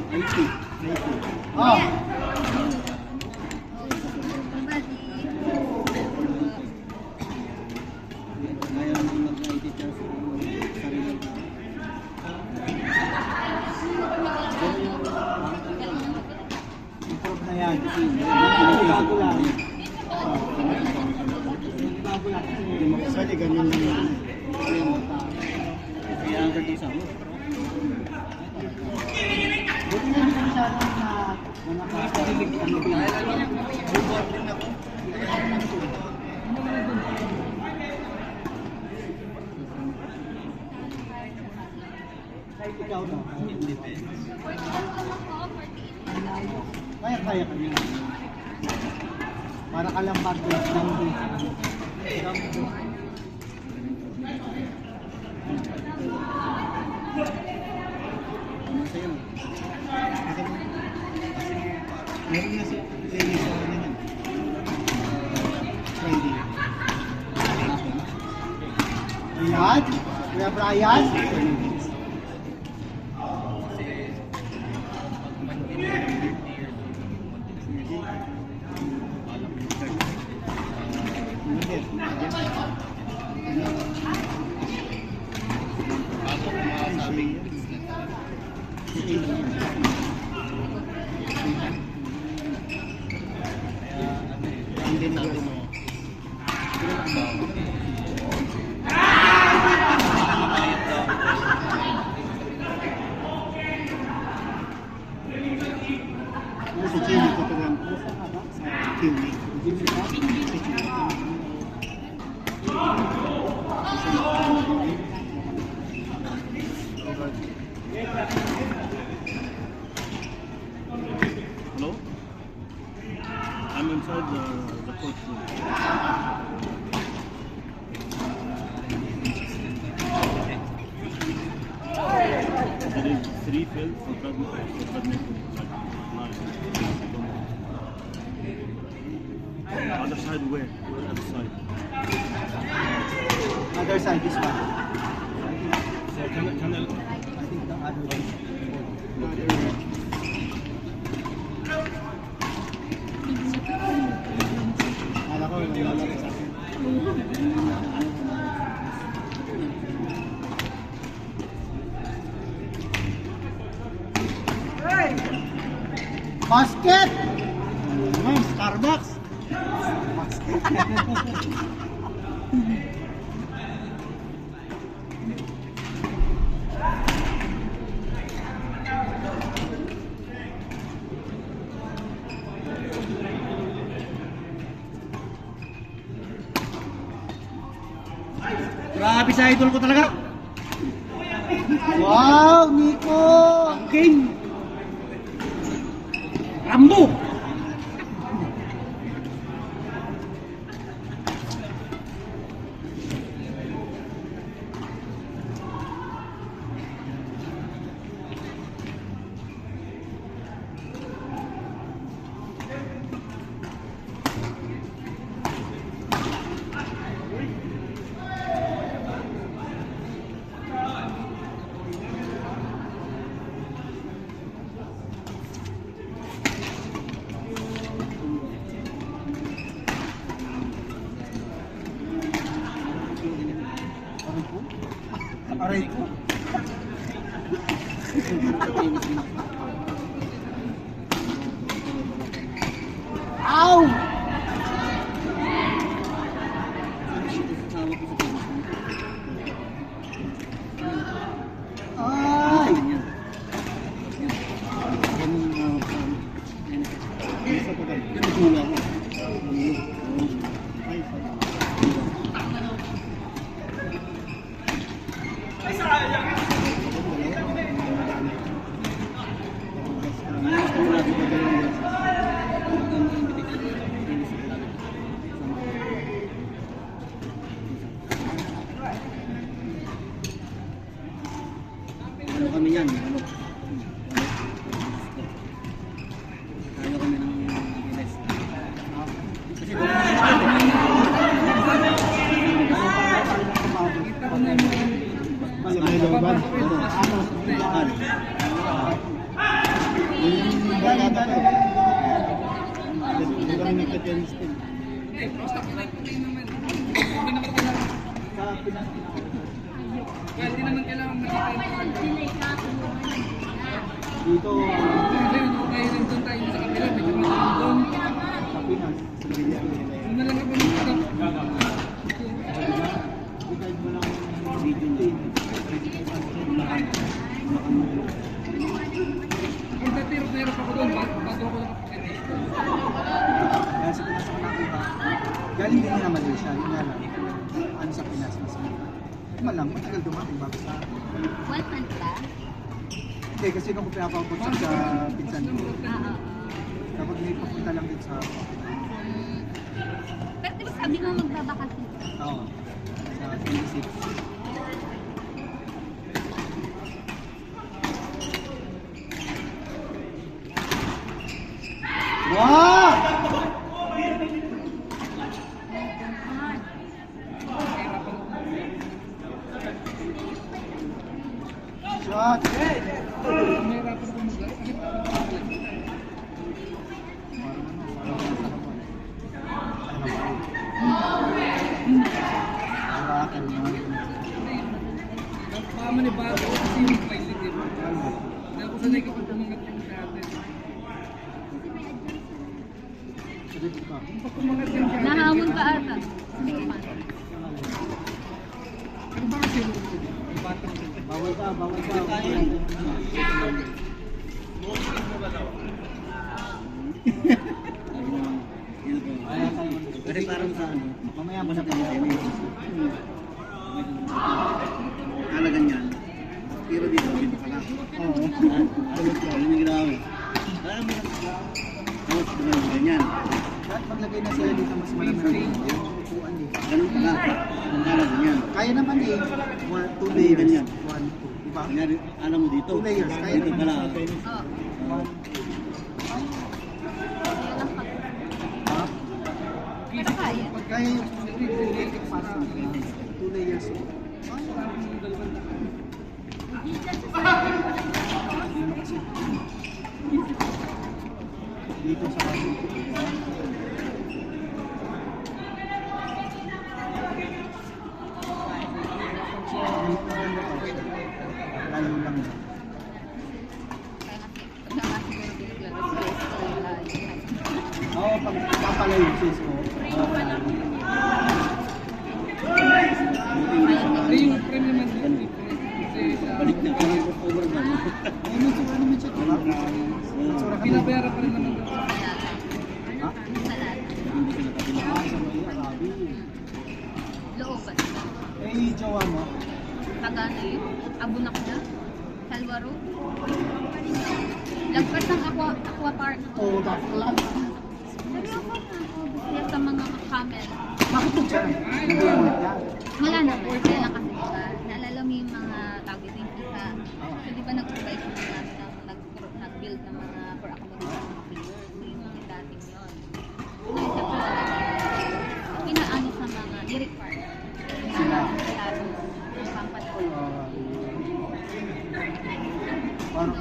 Oh. Improve na yan. Bago lang. Bago lang. Kasi ganyan lang yan. Kaya ang ganda sa mo. Buti na hindi masyadong na nakakarinig ang ibig. Bubor din ako. Ikaw na. Kaya ka niya. Para ka lang pag-dress lang din. Meron na si Lady sa ano yan. Friday. Ayan. Kuya Brian. Hello? I'm inside the coach room. There is 3 fields for badminton. Other side where? Where other side? Other side, this one. So can I I think the other one. Kala ko, nalalaki sa akin. Basket! Starbucks! Basket! Grabe sa idol ko talaga! Wow, Nico! Ang game! Rambo! Aray ko. Ow! Ay! Ano kami yan? Ano? Kaya kami ng bilis. Kasi ano? Gagata pa. Hindi kami nagka-tennis din. Sa Pinas Hindi naman kailangan makita dito, tayo rin doon tayo sa kabila, medyo malalim doon. sa Pinas, sa Bilya nila yan. Doon na lang ako nakita. Guide mo lang yung Video na. Ang tatiro-tiro pa ko doon, bago ako nakapagkita. Kaya sa Pinas ako nakita. Galing din nila Malaysia, yun nga lang. Ano sa Pinas, mas malang, matagal dumating bago sa akin. 1 month ba? Hindi, kasi nung ko pinapabot sa pinsan ko. Dapat may papunta lang din sa... Pero di ba sabi mo magbabakasyon? Oo, sa 26. Wow! Shot! Mahirapan ako mag-live. Pamanibago ko kasi yung pilot eh. Dahil ako sanay kapag tumangat yung sa atin. Pag tumangat yung sa atin. Nahamon ka ata. Hindi ko pa. Ano ba kasi yung batang Bawal ka, bawal ka. Kasi parang sa ano, Mamaya mo na sa tennis. Halagan yan. Pero dito, dito ka lang. Oo. Ano yung ginawa mo? Alam mo na. Tapos, ganyan. Kahit maglagay na sila dito mas malamig yung upuan eh. Ganun pala. Ang halagan yan. Kaya naman eh, 2 layers. Ganyan. 1, 2. Diba? Kunyari, alam mo dito. 2 layers. Kaya Dito naman. pala. Oo. Ha? Pero kaya. Kaya yung 2 layers. Dito sa layo lang yan. Kaya kasi, pag siguro biniglaro sa Oo, pag papalayo sis ko. Ay, yung frame naman doon. Kasi sa... Balik na parang crossover ba? Ano mo siya? Matsura ka Pinabayaran pa rin naman doon. Ha? Sa lahat. Hindi ka nakapila. Ah, sa may Arabi. Looban. Eh, jowa mo? Taga na yun. Abunak na. Salvaro. Lagpas ng aqua park. Oo, dapat lang. Sabi ako na. Kaya sa mga camel. Bakit po siya? Hindi mo yan. Wala naman. Kaya lang kasi diba, naalala mo yung mga tawag dito yung isa. So di ba nag-provide sila namin nag-build ng mga for accommodation ng mga players. So yung mga dating yun. Ngayon sa pala, pinaano sa mga i-require. Sila. Lalo. Yung company. Parang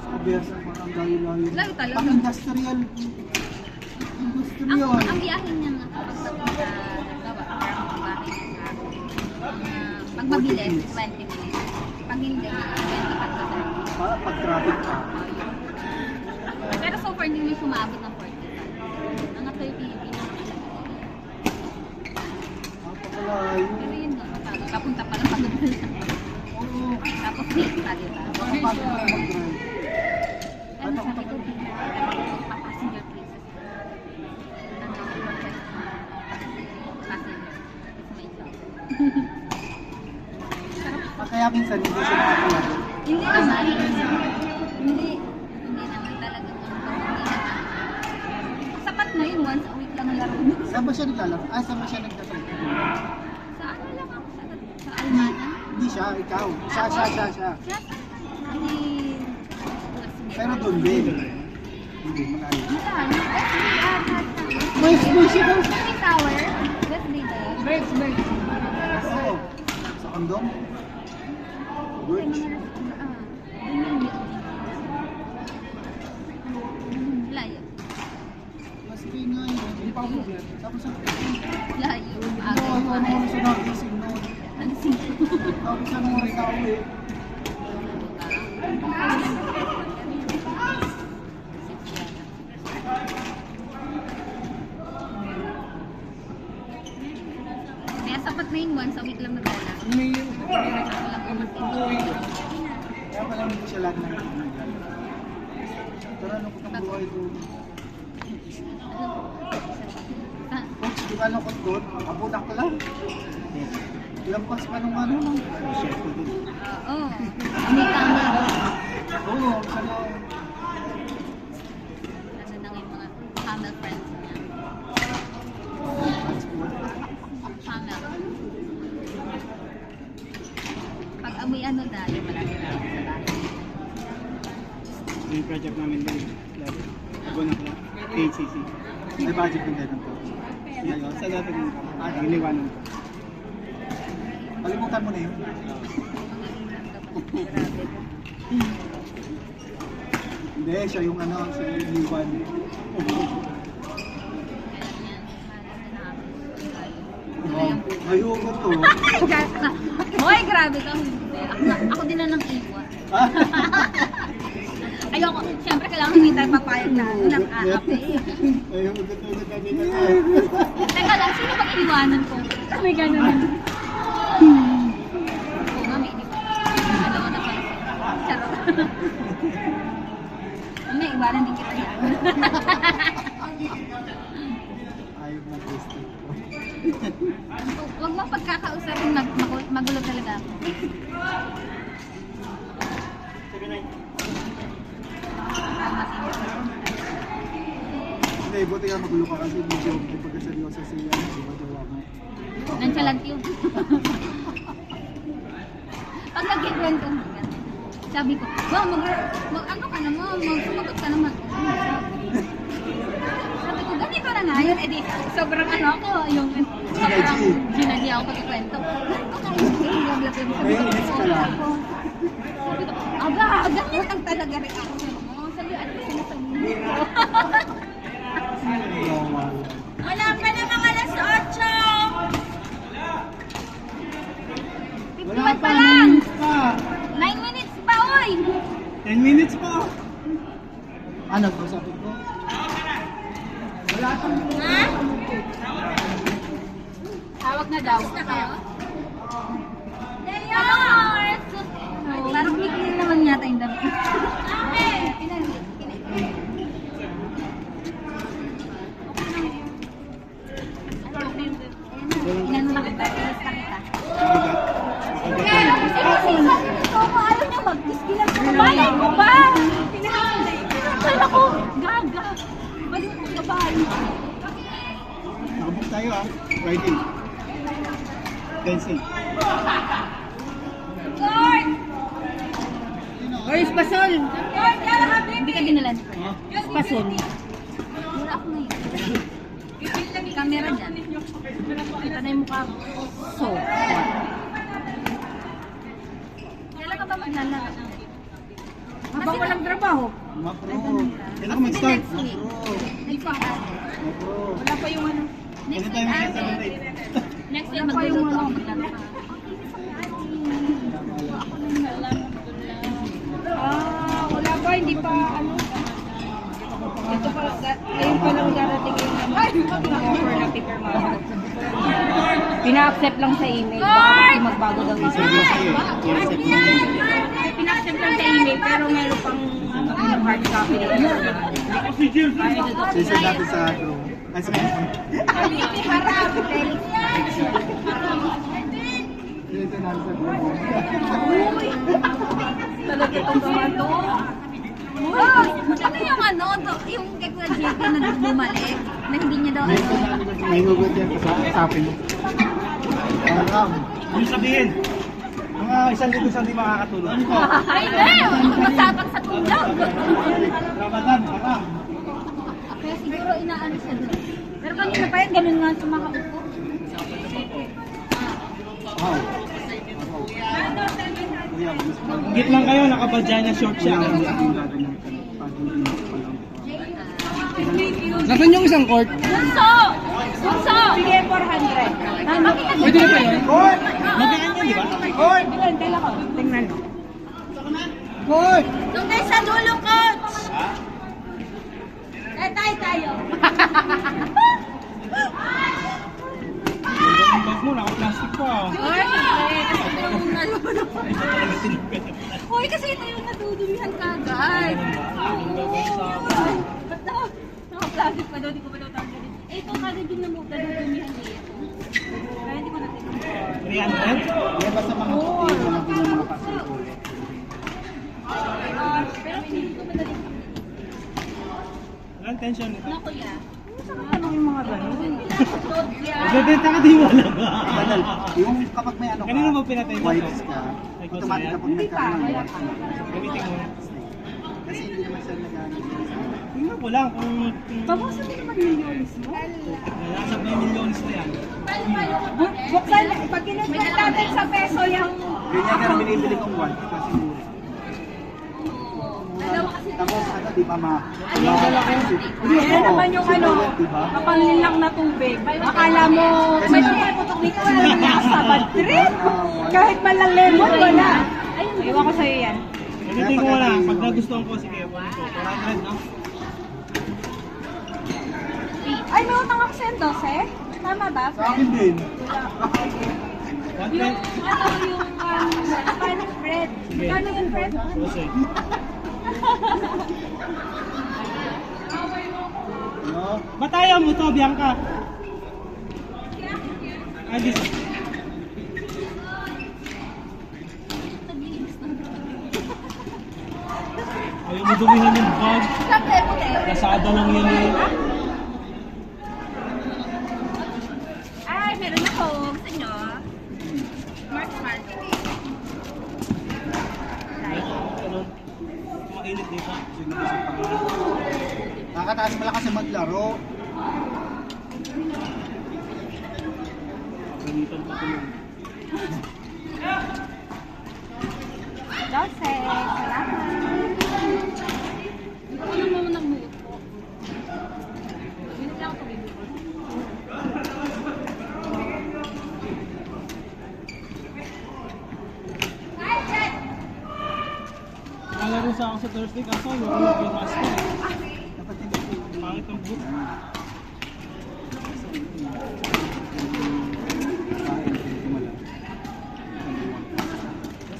sa kabiyasan, parang layo-layo. Layo talaga. Pang industrial. Industrial. Ang biyahe niya nga kapag sa naggawa, parang ang bahay niya pag mabilis, 20 minutes. Pag hindi, 20 pa sa 30. Para pag traffic ka. Pero so far, hindi mo sumabot ng 40. Mga 30 yung pinakamalaki. Napakalayo. Pero yun nga, mapagod. Papunta pa lang pagod na lang. Oo. Tapos late pa, di ba? Napakapagod na mag-drive. Ano sabi ko, pa-passenger places. Ano, passenger. It's my job. Kaya minsan hindi siya nakakala. Hindi naman. Hindi naman talaga. Hindi naman. Sapat na yun, once a week lang ang laro. Saan ba siya naglalaro? Ah, saan ba siya nagtatalo? Sa ano lang ako, sa Almana. Hindi siya, ikaw. Siya. Siya, hindi. Pero doon din. Hindi, malayo. Magkano? May squishy daw. May tower. Birthday day. Birds. Oo. Sa kondom? May Birch. mga restaurant. Doon yung building. uwi. Kaya sapat na yun, once a week lang nagdala. May Ako lang naman uuwi. Kaya pala hindi siya lahat ng naglalaro. Pero ano ko ng buhay ko? Coach, di ba lungkot doon? Abunak ko lang. Lampas pa nung ano nung... Oo. Hindi tama. Oo, sana... Nasa na yung mga camel friends niya. Camel. Pag amoy ano dahil malaki na ako sa bahay. Yung project namin din. Abunak lang. KCC. May budget din ganun po. Ngayon, sa dati ng iniwanan ko. Kalimutan mo na yun. Hindi, siya yung ano, si Iwan. Ayoko to. Hoy, grabe ka. Ako din na nang iwan. Ayoko. Siyempre, kailangan hindi tayo papayag na nag-aapi. Ayoko to natin na. Teka lang, sino bang iniwanan ko? May ganun. Oo nga, may iniwanan. Dalawa na pala. Charot. May iwanan din kita yan. Ayaw na gusto ko. Huwag mo pagkakausapin, magulo talaga ako. Hindi, buti nga magulo ka kasi medyo pagkaseryoso si jowa mo. Nonchalant yun. Pag nagkikwento mo, sabi ko, wow, ano ka naman, sumagot ka naman. Sabi ko, ganito na nga yun. Edi, sobrang ano ako, yung sobrang ginagi ako pagkikwento. Sabi ko, aba, ganyan ang talaga reaction mo. Sabi, ano ba sinasabi mo? Wala pa namang alas 8! 51 pa lang! 9 minutes pa, oy! 10 minutes pa! Ano, kausapin ko? Wala kang... Ha? Tawag na daw. Na kayo? Leon! Parang mikli naman yata yung dami. Inano na kita, ilis na kita. Kaya, kasi ito ako, ayaw niya mag-kiss. Bayan mo ba? Kala ko, gaga. Balik mo ka ba? Nakabook tayo ah. Friday. Dancing. Lord! Oy, Spasol! Hindi ka dinalan. Spasol. Mura ako na yun. Camera dyan. Kita na yung mukha mo. So, Kailan ka ba maglalaro? habang walang trabaho, Mapro. Kailan ka mag-start? Next week. Next week ate. Mapro. wala pa yung ano. Next Kailan week tayo ate. mag-celebrate? Next week magluluto ako maglaro ka. Wala pa, hindi pa ano. Ito pa, ngayon pa lang darating yung offer na paper mask. Pina-accept lang sa email, baka kasi magbago daw isa. Pina-accept lang sa email, pero meron pang hard copy dito. Sisi natin sa group. Ay, sa Harap! Sisi natin sa group. Talaga itong mga to. Oh, ano yung ano, yung kay Kuya JP na bumalik, na hindi niya daw ano. May hugot yan sa usapin. Alam. Ano sabihin? Mga isang linggo sa hindi makakatulog. Ano ko? Ay, hindi! Masapat sa tulog. Ramadan, haram. Kaya siguro inaano siya doon. Pero kanina pa yan, ganun nga sumakaupo. Wow. Git lang kayo, nakabadya niya short siya. Nasaan yung isang court? Bunso! Bunso! Sige, 400. Pwede na ba yun? Court! Magkano yan, di ba? Court! Ilan, dala ko. Tingnan mo. Court! Doon tayo sa dulo, coach! Tayo. Ang bag mo, naka-plastic pa. Or, syempre, kasi ito yung Hoy, kasi ito yung natudumihan kagad. Ba't naka-plastic pa daw, di ko pa daw tanggalin. Eh, ito kagad yung natudumihan niya. Kaya hindi ko natin. 300? Yan basta mga puti, mga mga pasok. Pero hindi ko madali. Walang tension nito. Na kuya. Ano yung mga ganun? Load yan. Magbebenta ka di wala. Madal, yung kapag may ano ka, Kanino ba pinatay mo wipes to? ka, Ay, gusto automatic yan? kapag Hindi pa, nagkaroon ng wala wipes pa. ka. Gamitin mo na. Kasi hindi naman siya nag-ano. Tingnan ko lang kung... Babasan mo naman yung milyones mo. Nasa may milyones na yan. Buksan, pag kinupit natin sa peso yung... Ganyan ka na binibili kong wipes kasi mura. Tapos ano, di ba Yan naman yung ano, kapanglinlang na tubig. Akala mo, may puputok dito, wala nang nakasabad trip. Kahit man lang lemon, wala. Iwan ko sa'yo yan. Gamitin ko wala. Pag nagustuhan ko, sige. 400, no? Ay, may utang ako sa'yo, 12? Tama ba, Sa akin friend? din. Yung, ano, yung, paano, Fred? Magkano yun, Fred? Kasi, No? ba't ayaw mo to, Bianca? Ay, di. Ayaw mo dumihan yung bag. Siyempre, puti. Lazada lang yan eh. Ay, meron ako. Gusto nyo? Smart marketing. Ano? Mainit dito. Nakakataas malakas sa maglaro. Gamitan pa ito yun. 12, salamat. Ano mo nag-move po? Minute lang ako bibig ko. Nalaro sa ako sa Thursday kaso yung master. Dapat hindi ko. Pangit ang book.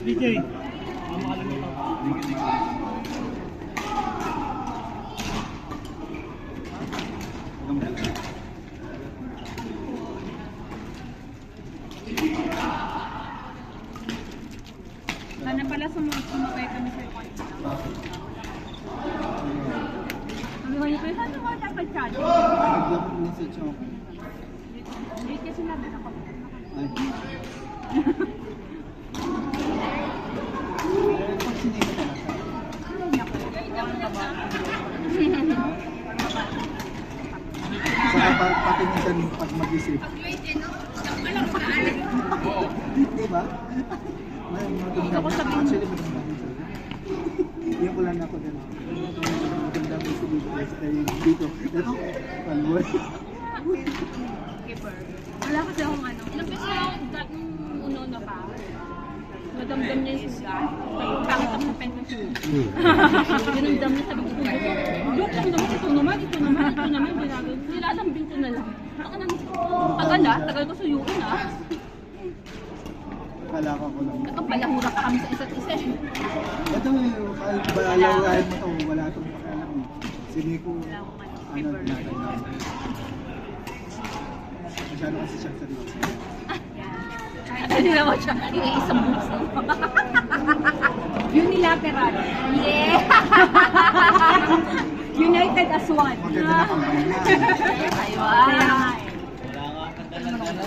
DJ, mama ka lang ito. Sana pala sumakay kami sa Sabi ko niya, saan mo dapat charge? Message ako. Hindi kasi sinabi ako. Ay. Pag sinigil ka na sa saka pati minsan pag mag-isip. Di ba? Actually, maganda minsan. Yung ko lang ako din. Maganda ko sa dito. Ito, palway. Wala kasi akong ano. Ilang beses na ako nung uno-uno pa. Nadamdam niya yung suga. Pangit ako sa pen ng suga. Dinamdam niya sabi ko, Dok, ito naman. Nilalambing ko na lang. Baka naman, tagal ko suyuin ah. Kala ko lang. Nakapalahura pa kami sa isa't isa. Ito balalawain mo to, wala itong pakialam eh. Sini ko, ano, tinatay na. Masyado kasi siya seryoso. Ano naman siya, yung isang buso. Unilateral. Yeah! United as one. Maganda na kami na. Aywan! Wala nga, tanggalan ka na.